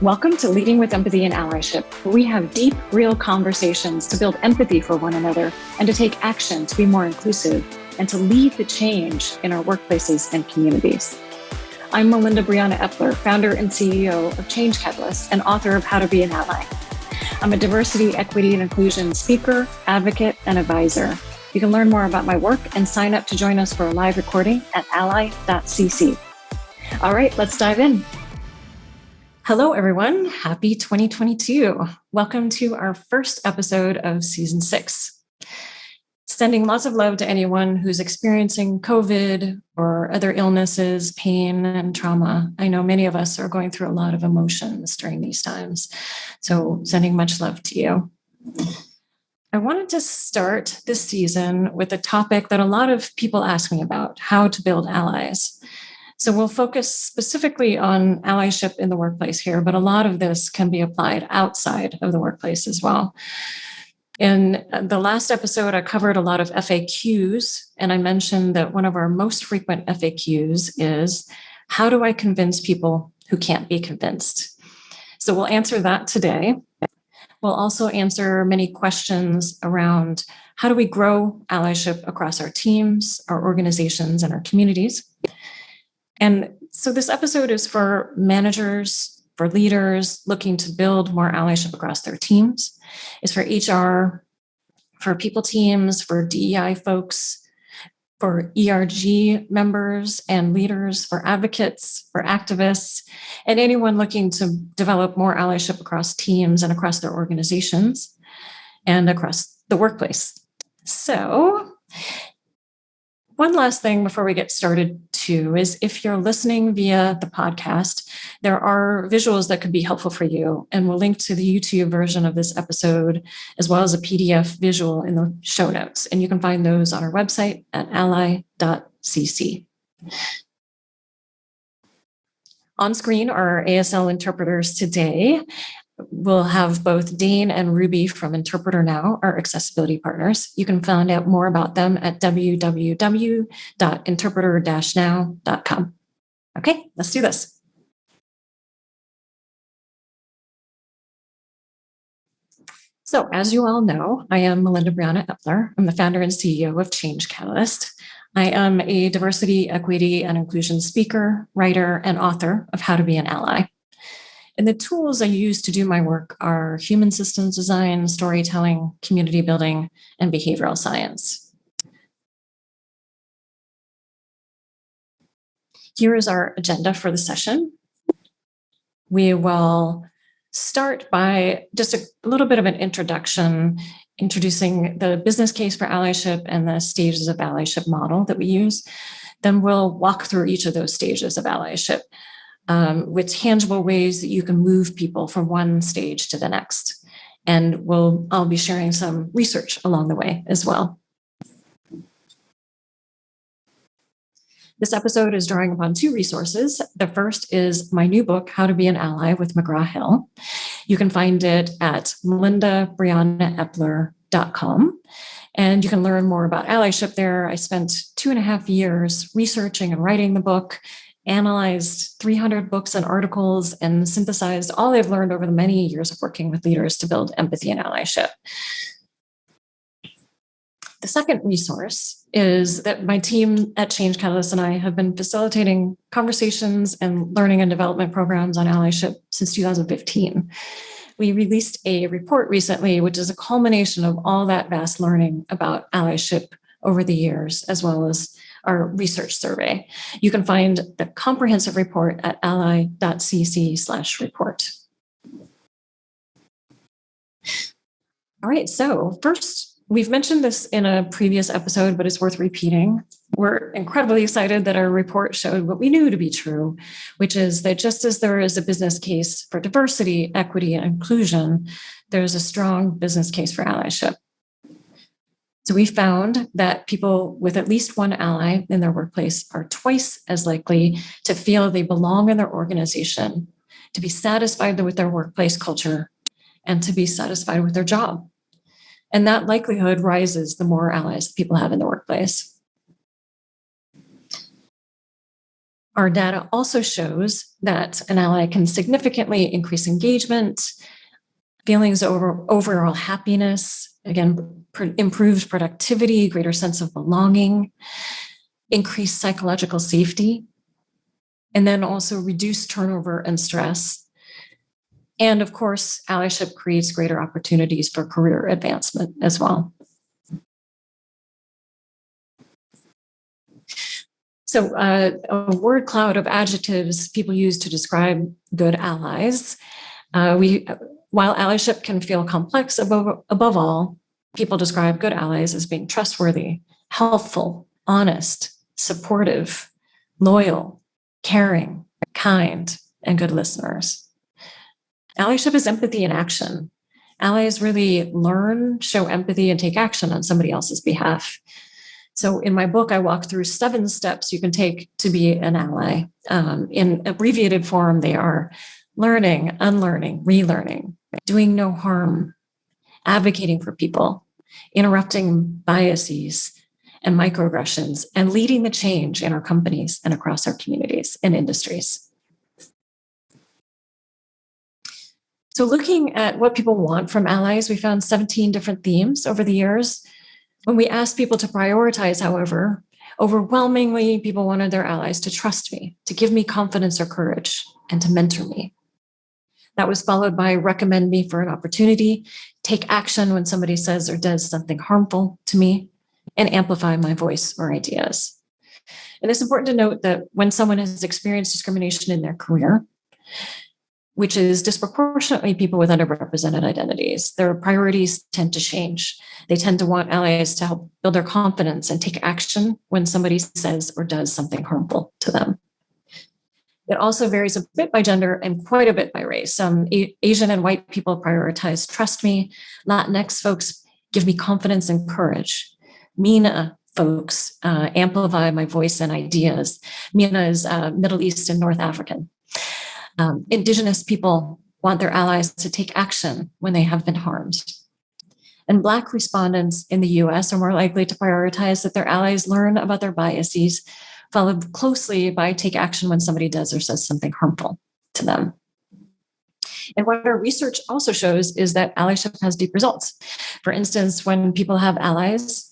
Welcome to Leading with Empathy and Allyship, where we have deep, real conversations to build empathy for one another and to take action to be more inclusive and to lead the change in our workplaces and communities. I'm Melinda Briana Epler, founder and CEO of Change Catalyst and author of How to Be an Ally. I'm a diversity, equity, and inclusion speaker, advocate, and advisor. You can learn more about my work and sign up to join us for a live recording at ally.cc. All right, let's dive in. Hello, everyone. Happy 2022. Welcome to our first episode of season 6. Sending lots of love to anyone who's experiencing COVID or other illnesses, pain, and trauma. I know many of us are going through a lot of emotions during these times. So sending much love to you. I wanted to start this season with a topic that a lot of people ask me about, how to build allies. So we'll focus specifically on allyship in the workplace here, but a lot of this can be applied outside of the workplace as well. In the last episode, I covered a lot of FAQs, and I mentioned that one of our most frequent FAQs is, how do I convince people who can't be convinced? So we'll answer that today. We'll also answer many questions around how do we grow allyship across our teams, our organizations, and our communities. And so this episode is for managers, for leaders looking to build more allyship across their teams. It's for HR, for people teams, for DEI folks, for ERG members and leaders, for advocates, for activists, and anyone looking to develop more allyship across teams and across their organizations and across the workplace. So, one last thing before we get started too is if you're listening via the podcast, there are visuals that could be helpful for you. And we'll link to the YouTube version of this episode, as well as a PDF visual in the show notes. And you can find those on our website at ally.cc. On screen are our ASL interpreters today. We'll have both Dane and Ruby from Interpreter Now, our accessibility partners. You can find out more about them at www.interpreter-now.com. Okay, let's do this. So, as you all know, I am Melinda Briana Epler. I'm the founder and CEO of Change Catalyst. I am a diversity, equity, and inclusion speaker, writer, and author of How to Be an Ally. And the tools I use to do my work are human systems design, storytelling, community building, and behavioral science. Here is our agenda for the session. We will start by just a little bit of an introduction, introducing the business case for allyship and the stages of allyship model that we use. Then we'll walk through each of those stages of allyship. With tangible ways that you can move people from one stage to the next. And I'll be sharing some research along the way as well. This episode is drawing upon 2 resources. The first is my new book, How to Be an Ally with McGraw-Hill. You can find it at melindabrianaepler.com. And you can learn more about allyship there. I spent 2.5 years researching and writing the book, analyzed 300 books and articles, and synthesized all I've learned over the many years of working with leaders to build empathy and allyship. The second resource is that my team at Change Catalyst and I have been facilitating conversations and learning and development programs on allyship since 2015. We released a report recently, which is a culmination of all that vast learning about allyship over the years, as well as our research survey. You can find the comprehensive report at ally.cc/report. All right, so first, we've mentioned this in a previous episode, but it's worth repeating. We're incredibly excited that our report showed what we knew to be true, which is that just as there is a business case for diversity, equity, and inclusion, there's a strong business case for allyship. So we found that people with at least one ally in their workplace are twice as likely to feel they belong in their organization, to be satisfied with their workplace culture, and to be satisfied with their job. And that likelihood rises the more allies people have in the workplace. Our data also shows that an ally can significantly increase engagement, feelings of overall happiness, again, improved productivity, greater sense of belonging, increased psychological safety, and then also reduce turnover and stress. And of course, allyship creates greater opportunities for career advancement as well. So a word cloud of adjectives people use to describe good allies. While allyship can feel complex, above all, people describe good allies as being trustworthy, helpful, honest, supportive, loyal, caring, kind, and good listeners. Allyship is empathy in action. Allies really learn, show empathy, and take action on somebody else's behalf. So in my book, I walk through 7 steps you can take to be an ally. In abbreviated form, they are learning, unlearning, relearning, doing no harm, advocating for people, interrupting biases and microaggressions, and leading the change in our companies and across our communities and industries. So looking at what people want from allies, we found 17 different themes over the years. When we asked people to prioritize, however, overwhelmingly, people wanted their allies to trust me, to give me confidence or courage, and to mentor me. That was followed by recommend me for an opportunity, take action when somebody says or does something harmful to me, and amplify my voice or ideas. And it's important to note that when someone has experienced discrimination in their career, which is disproportionately people with underrepresented identities, their priorities tend to change. They tend to want allies to help build their confidence and take action when somebody says or does something harmful to them. It also varies a bit by gender and quite a bit by race. Asian and white people prioritize trust me. Latinx folks give me confidence and courage. MENA folks amplify my voice and ideas. MENA is Middle East and North African. Indigenous people want their allies to take action when they have been harmed. And Black respondents in the US are more likely to prioritize that their allies learn about their biases, followed closely by take action when somebody does or says something harmful to them. And what our research also shows is that allyship has deep results. For instance, when people have allies,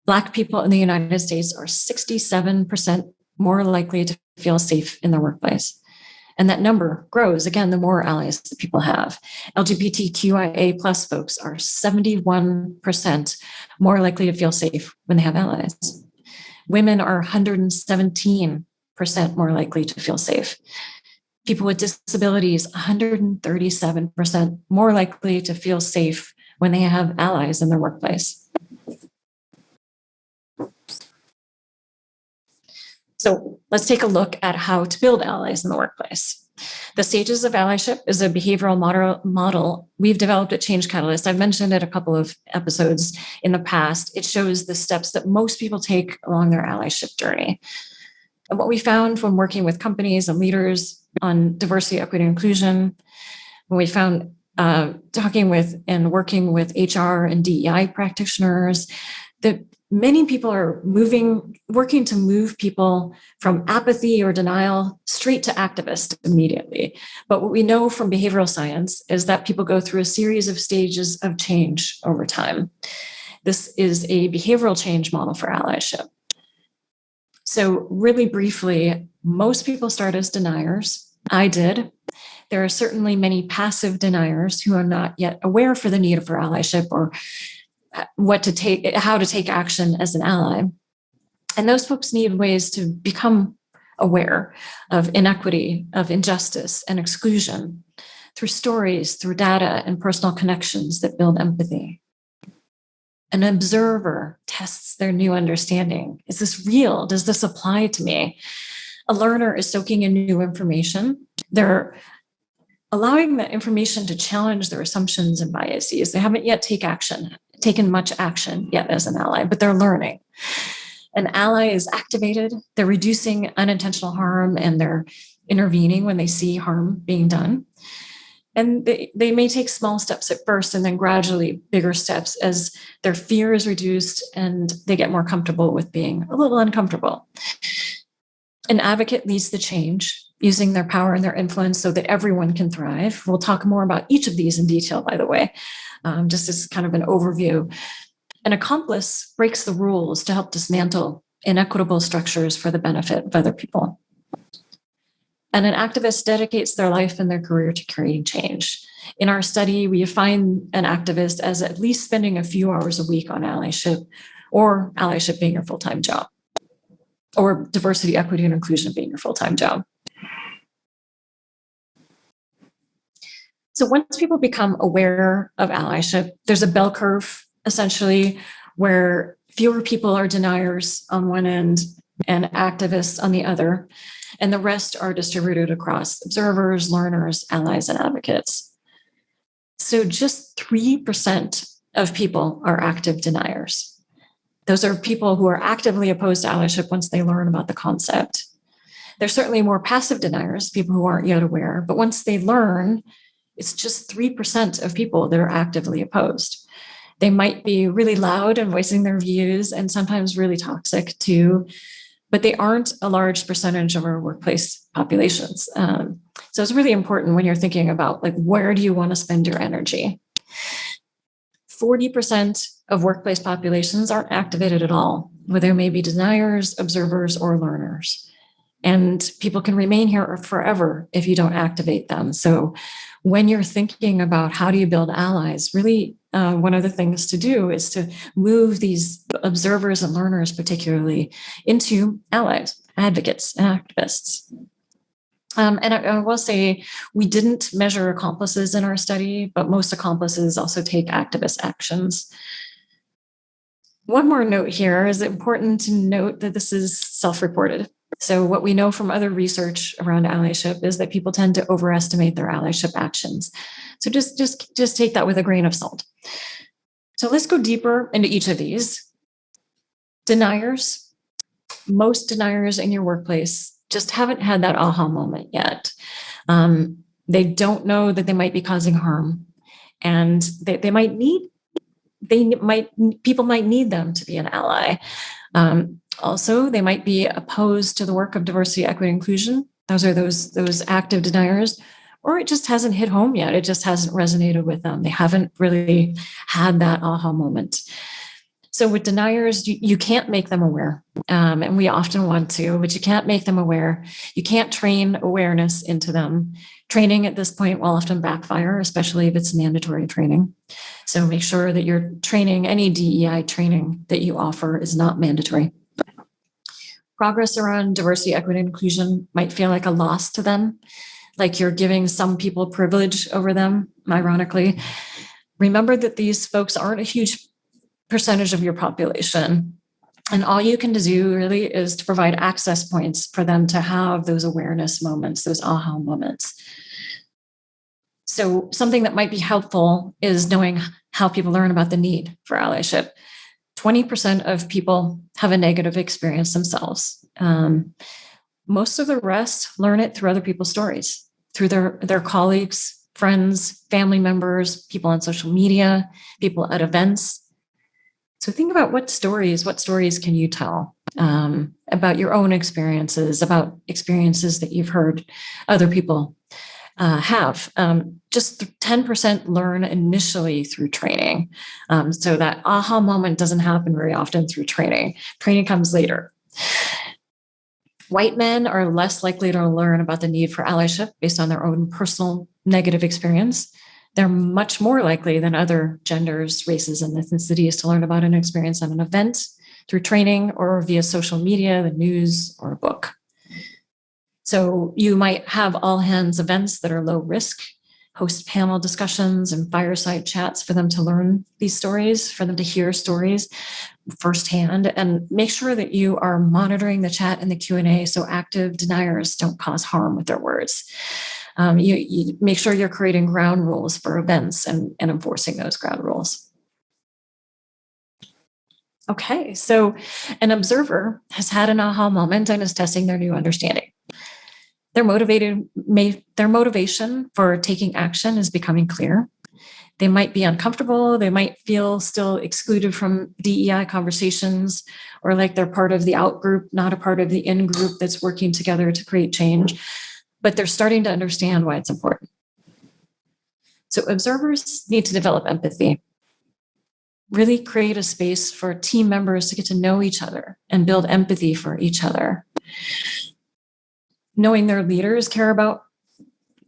Black people in the United States are 67% more likely to feel safe in their workplace. And that number grows, again, the more allies that people have. LGBTQIA plus folks are 71% more likely to feel safe when they have allies. Women are 117% more likely to feel safe. People with disabilities, 137% more likely to feel safe when they have allies in their workplace. So let's take a look at how to build allies in the workplace. The Stages of Allyship is a behavioral model we've developed at Change Catalyst. I've mentioned it a couple of episodes in the past. It shows the steps that most people take along their allyship journey. And what we found from working with companies and leaders on diversity, equity, and inclusion, when we found talking with and working with HR and DEI practitioners, that many people are working to move people from apathy or denial straight to activist immediately. But what we know from behavioral science is that people go through a series of stages of change over time. This is a behavioral change model for allyship. So really briefly, most people start as deniers. I did. There are certainly many passive deniers who are not yet aware for the need for allyship or how to take action as an ally. And those folks need ways to become aware of inequity, of injustice and exclusion through stories, through data and personal connections that build empathy. An observer tests their new understanding. Is this real? Does this apply to me? A learner is soaking in new information. They're allowing that information to challenge their assumptions and biases. They haven't yet taken much action yet as an ally, but they're learning. An ally is activated. They're reducing unintentional harm and they're intervening when they see harm being done. And they may take small steps at first and then gradually bigger steps as their fear is reduced and they get more comfortable with being a little uncomfortable. An advocate leads the change, using their power and their influence so that everyone can thrive. We'll talk more about each of these in detail, by the way, just as kind of an overview. An accomplice breaks the rules to help dismantle inequitable structures for the benefit of other people. And an activist dedicates their life and their career to creating change. In our study, we find an activist as at least spending a few hours a week on allyship, or allyship being your full-time job, or diversity, equity, and inclusion being your full-time job. So once people become aware of allyship, there's a bell curve, essentially, where fewer people are deniers on one end and activists on the other, and the rest are distributed across observers, learners, allies, and advocates. So just 3% of people are active deniers. Those are people who are actively opposed to allyship once they learn about the concept. There's certainly more passive deniers, people who aren't yet aware, but once they learn, it's just 3% of people that are actively opposed. They might be really loud and voicing their views and sometimes really toxic too, but they aren't a large percentage of our workplace populations. So it's really important when you're thinking about, like, where do you want to spend your energy? 40% of workplace populations aren't activated at all, whether they may be deniers, observers, or learners. And people can remain here forever if you don't activate them. So when you're thinking about how do you build allies, really one of the things to do is to move these observers and learners particularly into allies, advocates, and activists. And I will say we didn't measure accomplices in our study, but most accomplices also take activist actions. One more note here is important to note that this is self-reported. So what we know from other research around allyship is that people tend to overestimate their allyship actions. So just take that with a grain of salt. So let's go deeper into each of these. Deniers. Most deniers in your workplace just haven't had that aha moment yet. They don't know that they might be causing harm, and people might need them to be an ally. Also, they might be opposed to the work of diversity, equity, inclusion. Those are those active deniers, or it just hasn't hit home yet. It just hasn't resonated with them. They haven't really had that aha moment. So with deniers, you can't make them aware, and we often want to, but you can't make them aware. You can't train awareness into them. Training at this point will often backfire, especially if it's mandatory training. So make sure that your training, any DEI training that you offer, is not mandatory. Progress around diversity, equity, and inclusion might feel like a loss to them, like you're giving some people privilege over them, ironically. Remember that these folks aren't a huge percentage of your population. And all you can do really is to provide access points for them to have those awareness moments, those aha moments. So something that might be helpful is knowing how people learn about the need for allyship. 20% of people have a negative experience themselves. Most of the rest learn it through other people's stories, through their colleagues, friends, family members, people on social media, people at events. So think about what stories can you tell about your own experiences, about experiences that you've heard other people have. Just 10% learn initially through training. So that aha moment doesn't happen very often through training. Training comes later. White men are less likely to learn about the need for allyship based on their own personal negative experience. They're much more likely than other genders, races, and ethnicities to learn about an experience at an event through training or via social media, the news, or a book. So you might have all hands events that are low risk, host panel discussions and fireside chats for them to learn these stories, for them to hear stories firsthand, and make sure that you are monitoring the chat and the Q&A so active deniers don't cause harm with their words. You make sure you're creating ground rules for events and enforcing those ground rules. Okay, so an observer has had an aha moment and is testing their new understanding. Their motivation for taking action is becoming clear. They might be uncomfortable. They might feel still excluded from DEI conversations, or like they're part of the out group, not a part of the in group that's working together to create change. But they're starting to understand why it's important. So observers need to develop empathy, really create a space for team members to get to know each other and build empathy for each other. Knowing their leaders care about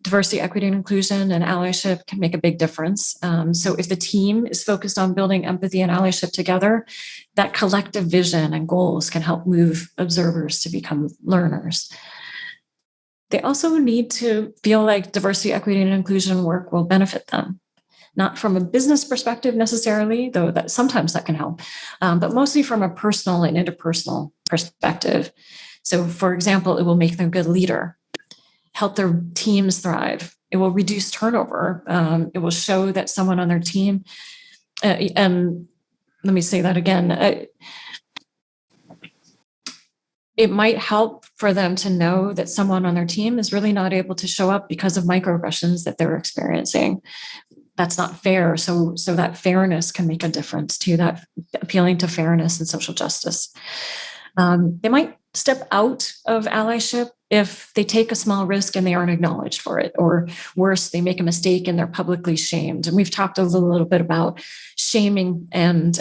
diversity, equity, and inclusion and allyship can make a big difference. So if the team is focused on building empathy and allyship together, that collective vision and goals can help move observers to become learners. They also need to feel like diversity, equity, and inclusion work will benefit them, not from a business perspective necessarily, though that sometimes that can help, but mostly from a personal and interpersonal perspective. So, for example, it will make them a good leader, help their teams thrive. It will reduce turnover. It will show that someone on their team, and let me say that again, it might help for them to know that someone on their team is really not able to show up because of microaggressions that they're experiencing. That's not fair. So that fairness can make a difference too, that appealing to fairness and social justice. They might step out of allyship if they take a small risk and they aren't acknowledged for it, or worse, they make a mistake and they're publicly shamed. And we've talked a little bit about shaming and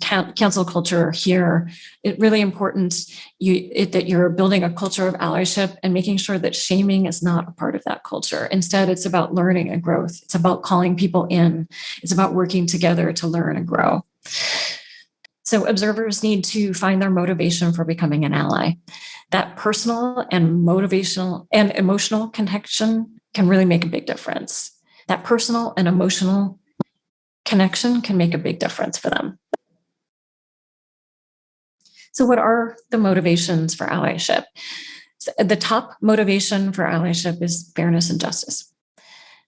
cancel culture here. It's really important that you're building a culture of allyship and making sure that shaming is not a part of that culture. Instead, it's about learning and growth. It's about calling people in. It's about working together to learn and grow. So observers need to find their motivation for becoming an ally. That personal and motivational and emotional connection can really make a big difference. That personal and emotional connection can make a big difference for them. So what are the motivations for allyship? So the top motivation for allyship is fairness and justice,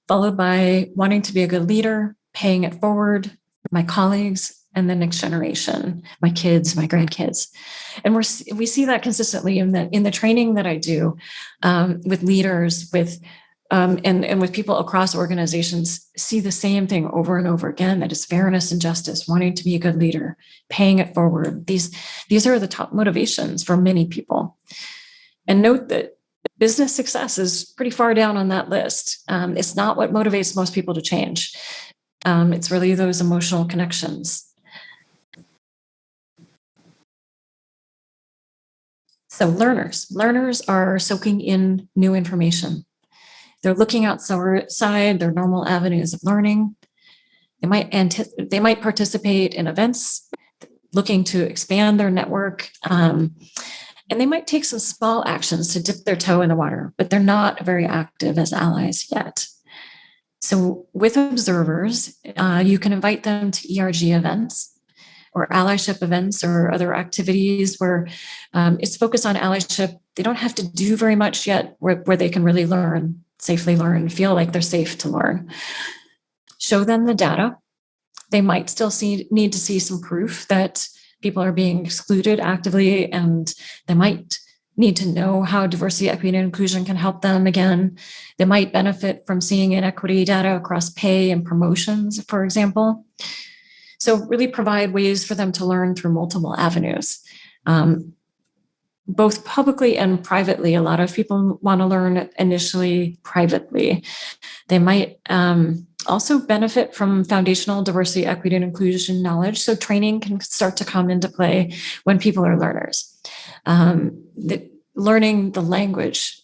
followed by wanting to be a good leader, paying it forward, my colleagues, and the next generation, my kids, my grandkids. And we see that consistently in the training that I do with leaders, and with people across organizations, see the same thing over and over again, that is fairness and justice, wanting to be a good leader, paying it forward. These are the top motivations for many people. And note that business success is pretty far down on that list. It's not what motivates most people to change. It's really those emotional connections. So learners are soaking in new information. They're looking outside their normal avenues of learning. They might participate in events, looking to expand their network, and they might take some small actions to dip their toe in the water, but they're not very active as allies yet. So with observers, you can invite them to ERG events or allyship events or other activities where it's focused on allyship. They don't have to do very much yet where they can really safely learn, feel like they're safe to learn. Show them the data. They might still need to see some proof that people are being excluded actively, and they might need to know how diversity, equity, and inclusion can help them again. They might benefit from seeing inequity data across pay and promotions, for example. So really provide ways for them to learn through multiple avenues, both publicly and privately. A lot of people want to learn initially privately. They might also benefit from foundational diversity, equity, and inclusion knowledge. So training can start to come into play when people are learners. Learning the language,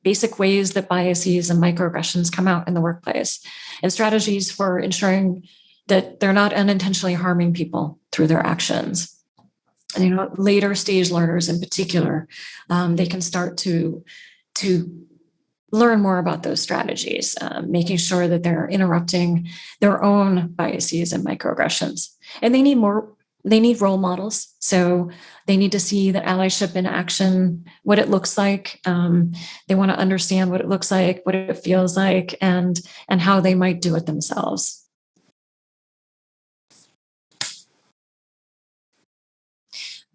basic ways that biases and microaggressions come out in the workplace, and strategies for ensuring that they're not unintentionally harming people through their actions. And, later stage learners in particular, they can start to learn more about those strategies, making sure that they're interrupting their own biases and microaggressions. And they need role models. So they need to see that allyship in action, what it looks like. They want to understand what it looks like, what it feels like, and how they might do it themselves.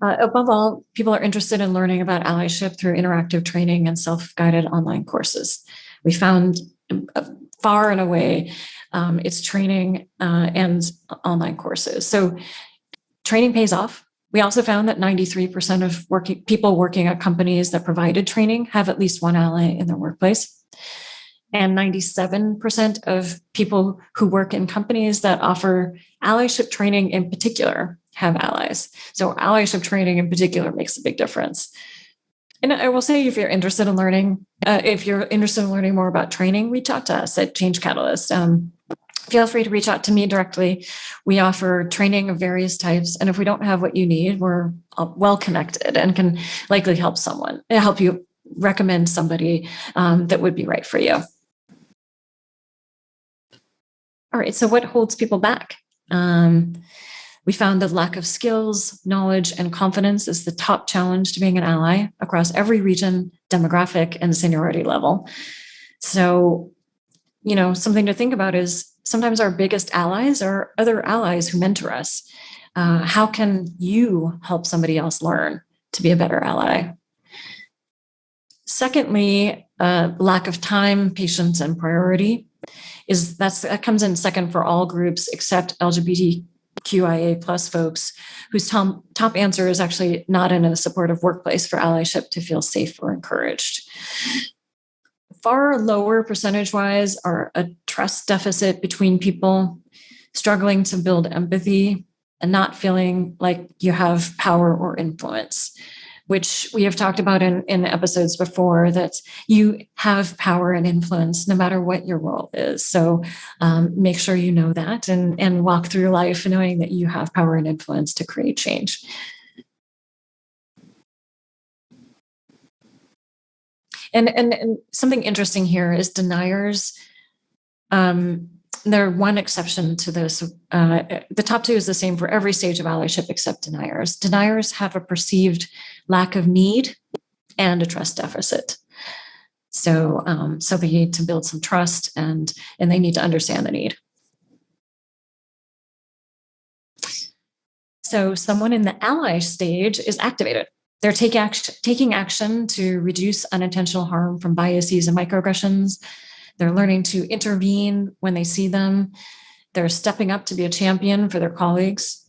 Above all, people are interested in learning about allyship through interactive training and self-guided online courses. We found far and away It's training and online courses. So training pays off. We also found that 93% of people working at companies that provided training have at least one ally in their workplace. And 97% of people who work in companies that offer allyship training in particular have allies. So allyship training in particular makes a big difference. And I will say, if you're interested in learning more about training, reach out to us at Change Catalyst. Feel free to reach out to me directly. We offer training of various types. And if we don't have what you need, we're well connected and can likely help you recommend somebody that would be right for you. All right, so what holds people back? We found that lack of skills, knowledge, and confidence is the top challenge to being an ally across every region, demographic, and seniority level. So, something to think about is sometimes our biggest allies are other allies who mentor us. How can you help somebody else learn to be a better ally? Secondly, lack of time, patience, and priority that comes in second for all groups except LGBTQIA plus folks, whose top answer is actually not in a supportive workplace for allyship to feel safe or encouraged. Far lower percentage-wise are a trust deficit between people, struggling to build empathy, and not feeling like you have power or influence, which we have talked about in episodes before, that you have power and influence no matter what your role is. So make sure you know that and walk through life knowing that you have power and influence to create change. And something interesting here is deniers. They're one exception to this. The top two is the same for every stage of allyship except deniers. Deniers have a perceived lack of need and a trust deficit. So they need to build some trust and they need to understand the need. So someone in the ally stage is activated. They're taking action to reduce unintentional harm from biases and microaggressions. They're learning to intervene when they see them. They're stepping up to be a champion for their colleagues.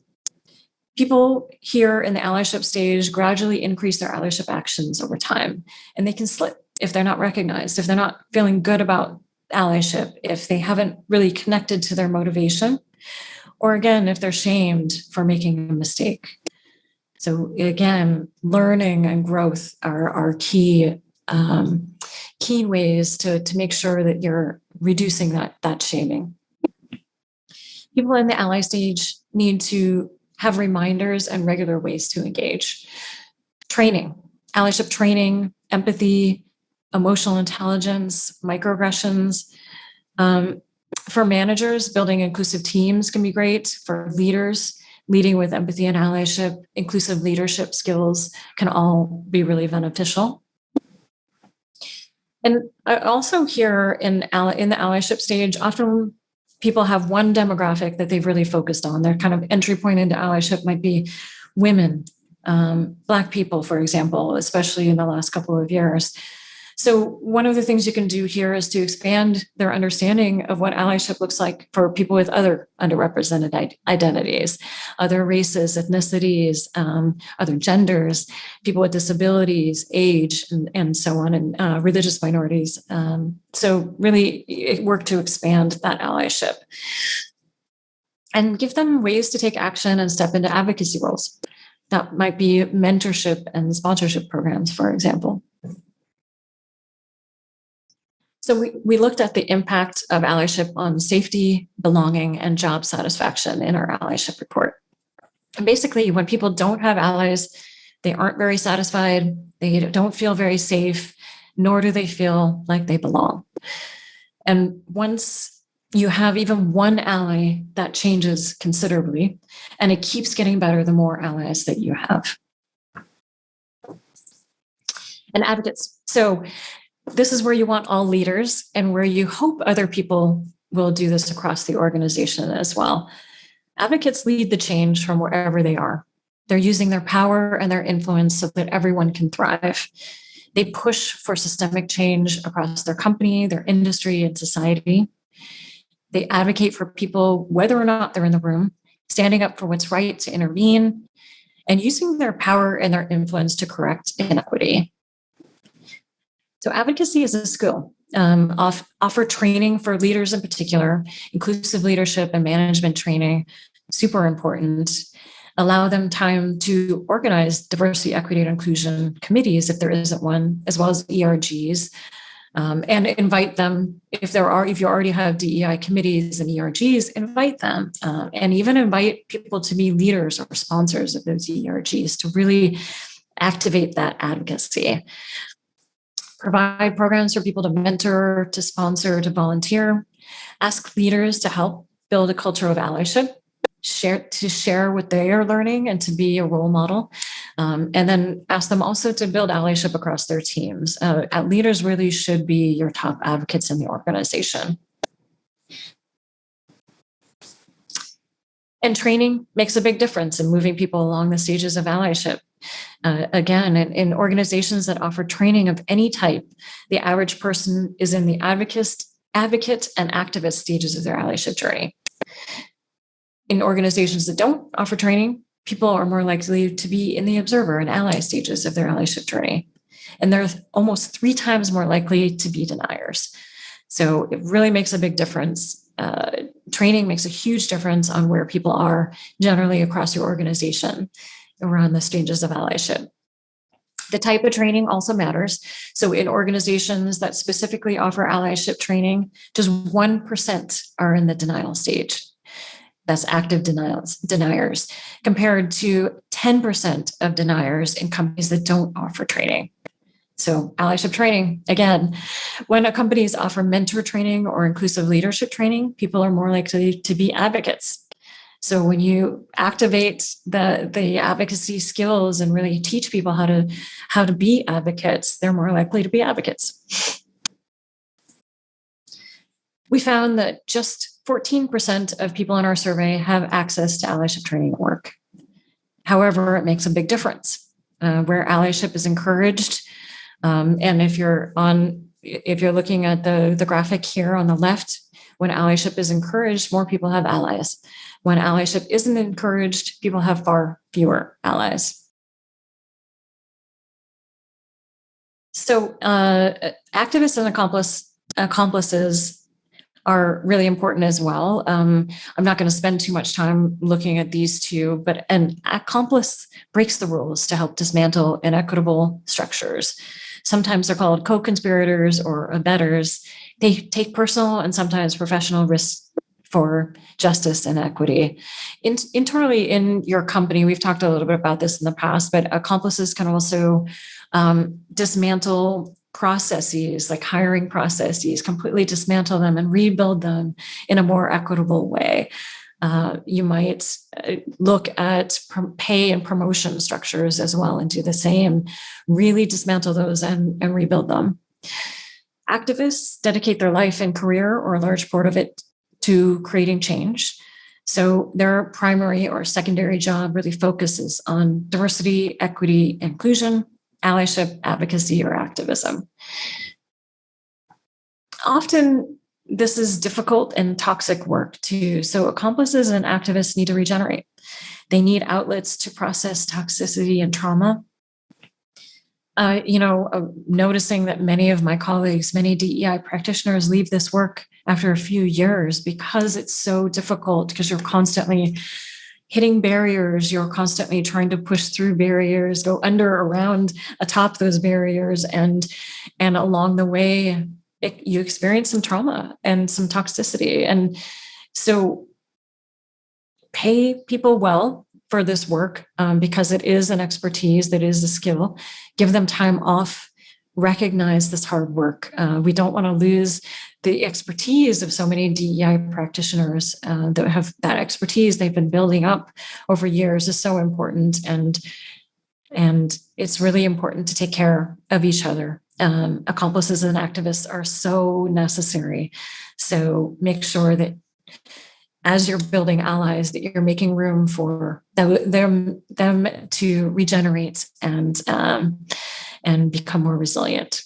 People here in the allyship stage gradually increase their allyship actions over time, and they can slip if they're not recognized, if they're not feeling good about allyship, if they haven't really connected to their motivation, or again, if they're shamed for making a mistake. So again, learning and growth are key ways to make sure that you're reducing that shaming. People in the ally stage need to have reminders and regular ways to engage. Training, allyship training, empathy, emotional intelligence, microaggressions. For managers, building inclusive teams can be great. For leaders, leading with empathy and allyship, inclusive leadership skills can all be really beneficial. And also here in the allyship stage, often people have one demographic that they've really focused on. Their kind of entry point into allyship might be women, Black people, for example, especially in the last couple of years. So one of the things you can do here is to expand their understanding of what allyship looks like for people with other underrepresented identities, other races, ethnicities, other genders, people with disabilities, age, and so on, and religious minorities. So really work to expand that allyship. And give them ways to take action and step into advocacy roles. That might be mentorship and sponsorship programs, for example. So we looked at the impact of allyship on safety, belonging, and job satisfaction in our allyship report. And basically, when people don't have allies, they aren't very satisfied, they don't feel very safe, nor do they feel like they belong. And once you have even one ally, that changes considerably, and it keeps getting better the more allies that you have. And advocates. So this is where you want all leaders and where you hope other people will do this across the organization as well. Advocates lead the change from wherever they are. They're using their power and their influence so that everyone can thrive. They push for systemic change across their company, their industry, and society. They advocate for people, whether or not they're in the room, standing up for what's right to intervene, and using their power and their influence to correct inequity. So advocacy is a skill. Offer training for leaders in particular, inclusive leadership and management training, super important. Allow them time to organize diversity, equity, and inclusion committees if there isn't one, as well as ERGs. And invite them, if you already have DEI committees and ERGs, invite them, and even invite people to be leaders or sponsors of those ERGs to really activate that advocacy. Provide programs for people to mentor, to sponsor, to volunteer. Ask leaders to help build a culture of allyship, share what they are learning and to be a role model. And then ask them also to build allyship across their teams. Leaders really should be your top advocates in the organization. And training makes a big difference in moving people along the stages of allyship. Again, in organizations that offer training of any type, the average person is in the advocate and activist stages of their allyship journey. In organizations that don't offer training, people are more likely to be in the observer and ally stages of their allyship journey. And they're almost 3 times more likely to be deniers. So it really makes a big difference. Training makes a huge difference on where people are generally across your organization around the stages of allyship. The type of training also matters. So in organizations that specifically offer allyship training, just 1% are in the denial stage. That's active deniers, compared to 10% of deniers in companies that don't offer training. So allyship training, again, when companies offer mentor training or inclusive leadership training, people are more likely to be advocates. So when you activate the advocacy skills and really teach people how to be advocates, they're more likely to be advocates. We found that just 14% of people in our survey have access to allyship training at work. However, it makes a big difference where allyship is encouraged. And if you're looking at the graphic here on the left, when allyship is encouraged, more people have allies. When allyship isn't encouraged, people have far fewer allies. So activists and accomplices are really important as well. I'm not going to spend too much time looking at these two, but an accomplice breaks the rules to help dismantle inequitable structures. Sometimes they're called co-conspirators or abettors. They take personal and sometimes professional risks for justice and equity. Internally in your company, we've talked a little bit about this in the past, but accomplices can also dismantle processes, like hiring processes, completely dismantle them and rebuild them in a more equitable way. You might look at pay and promotion structures as well and do the same, really dismantle those and rebuild them. Activists dedicate their life and career, or a large part of it, to creating change. So their primary or secondary job really focuses on diversity, equity, inclusion, allyship, advocacy, or activism. Often, this is difficult and toxic work too. So accomplices and activists need to regenerate. They need outlets to process toxicity and trauma. Noticing that many of my colleagues, many DEI practitioners leave this work after a few years because it's so difficult, because you're constantly hitting barriers, you're constantly trying to push through barriers, go under, around, atop those barriers, and along the way, you experience some trauma and some toxicity. And so pay people well for this work because it is an expertise, that is a skill. Give them time off, recognize this hard work. We don't want to lose the expertise of so many DEI practitioners that have that expertise they've been building up over years is so important. And it's really important to take care of each other. Accomplices and activists are so necessary. So make sure that as you're building allies, that you're making room for them to regenerate and become more resilient.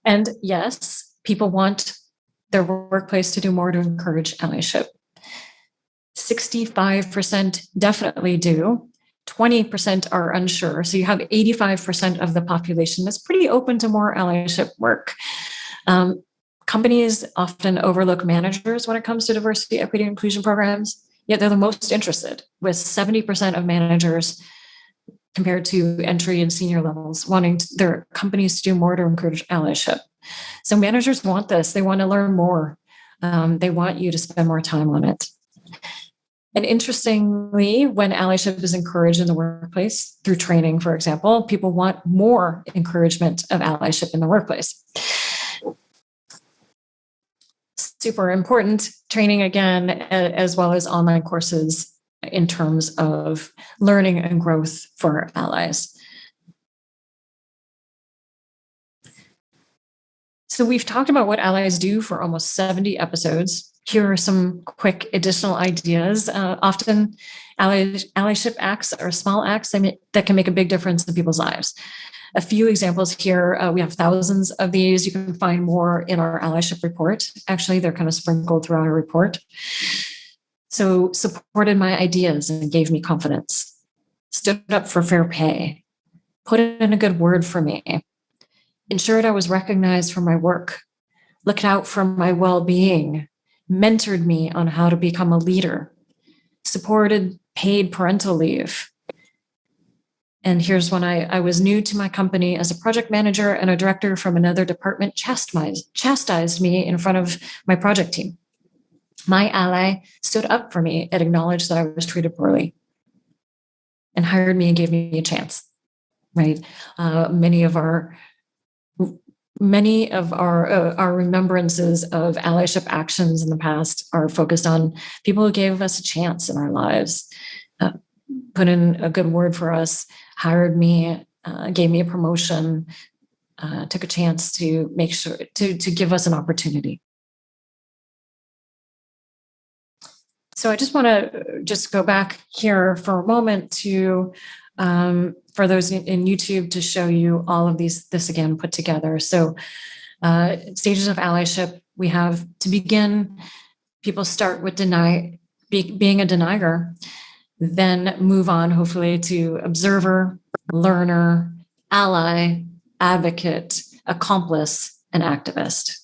And yes, people want their workplace to do more to encourage allyship. 65% definitely do. 20% are unsure. So you have 85% of the population that's pretty open to more allyship work. Companies often overlook managers when it comes to diversity, equity, and inclusion programs, yet they're the most interested, with 70% of managers compared to entry and senior levels wanting their companies to do more to encourage allyship. So managers want this. They want to learn more. They want you to spend more time on it. And interestingly, when allyship is encouraged in the workplace through training, for example, people want more encouragement of allyship in the workplace. Super important training, again, as well as online courses in terms of learning and growth for allies. So we've talked about what allies do for almost 70 episodes. Here are some quick additional ideas. Often allyship acts are small acts that can make a big difference in people's lives. A few examples here. We have thousands of these. You can find more in our allyship report. Actually, they're kind of sprinkled throughout our report. So supported my ideas and gave me confidence. Stood up for fair pay. Put in a good word for me. Ensured I was recognized for my work. Looked out for my well-being. Mentored me on how to become a leader. Supported paid parental leave. And here's one. I was new to my company as a project manager, and a director from another department chastised me in front of my project team. My ally stood up for me and acknowledged that I was treated poorly and hired me and gave me a chance, right? Many of our remembrances of allyship actions in the past are focused on people who gave us a chance in our lives, put in a good word for us, hired me, gave me a promotion, took a chance to make sure to give us an opportunity. So I just want to go back here for a moment to, for those in YouTube, to show you all of this again put together. So stages of allyship, we have to begin, people start with being a denier, then move on hopefully to observer, learner, ally, advocate, accomplice, and activist.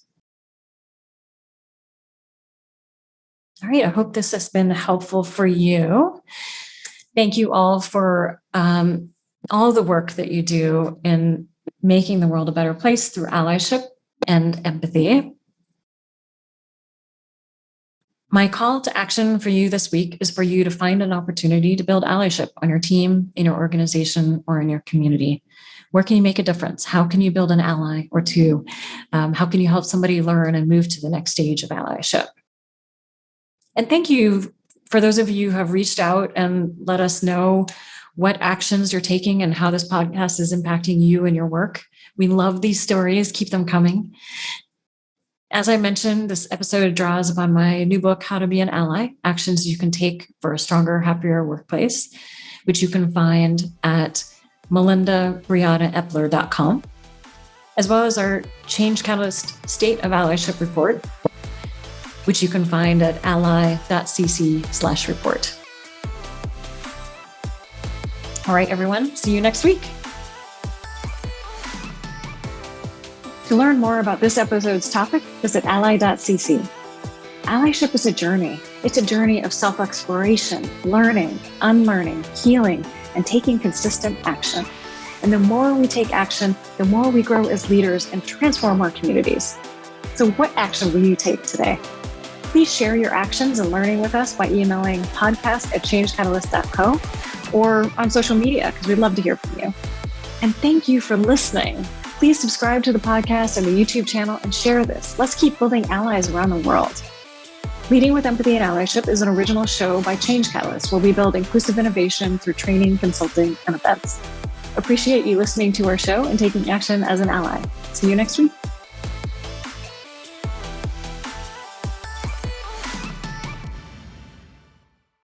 All right, I hope this has been helpful for you. Thank you all for all the work that you do in making the world a better place through allyship and empathy. My call to action for you this week is for you to find an opportunity to build allyship on your team, in your organization, or in your community. Where can you make a difference? How can you build an ally or two? How can you help somebody learn and move to the next stage of allyship? And thank you for those of you who have reached out and let us know what actions you're taking and how this podcast is impacting you and your work. We love these stories. Keep them coming. As I mentioned, this episode draws upon my new book, How to Be an Ally, Actions You Can Take for a Stronger, Happier Workplace, which you can find at melindabrianaepler.com, as well as our Change Catalyst State of Allyship report, which you can find at ally.cc/report. All right, everyone, see you next week. To learn more about this episode's topic, visit ally.cc. Allyship is a journey. It's a journey of self-exploration, learning, unlearning, healing, and taking consistent action. And the more we take action, the more we grow as leaders and transform our communities. So what action will you take today? Please share your actions and learning with us by emailing podcast@changecatalyst.co or on social media, because we'd love to hear from you. And thank you for listening. Please subscribe to the podcast and the YouTube channel and share this. Let's keep building allies around the world. Leading with Empathy and Allyship is an original show by Change Catalyst, where we build inclusive innovation through training, consulting, and events. Appreciate you listening to our show and taking action as an ally. See you next week.